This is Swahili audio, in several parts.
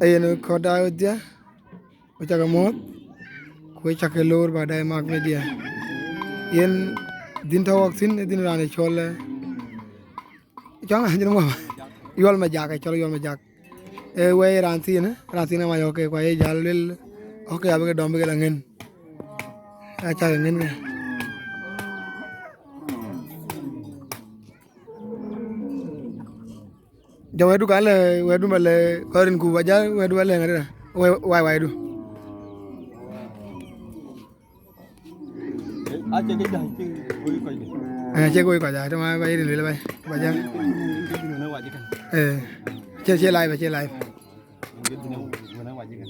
Ayen koda dia. Ucaga mot. Kue cakelor pada mak media. Yen din tawak sin din rani chole. Jangan hanya mau. Yuol Majak chole Yuol Majak. We ranti na mayo ke kwa jalil. Oke abe dombe ke langen. Acha langen. Jawa du kale wedu male korin ku baja wedu wale ngada. Wai du. Aja ke dah cing koi koi ni. Che koi kaja cuma bai ni le bai. Baja. Mana wajib kan? Che live che live. Mana wajib kan?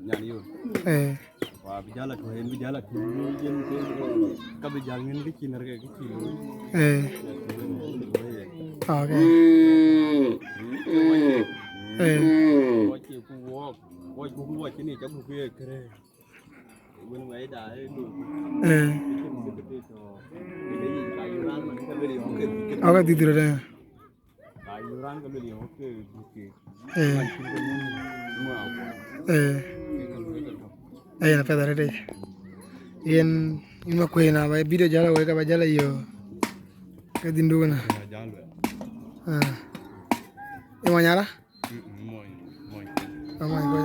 Nyari yo. Wah bijala tu hen bijala tu jen tu kabe jalngin ke cinar ke kecil. Okay. Wajib ku walk, wajib ku walk ni jam ku kere. Bên ngoài đã đủ. Agak tidur dah. Ayuran kalau dia okey okey. Apa dah ada? Yen Makuei na bay video jala way ka bajala yo. Ka dindu na. Imo nyala? Moy ko.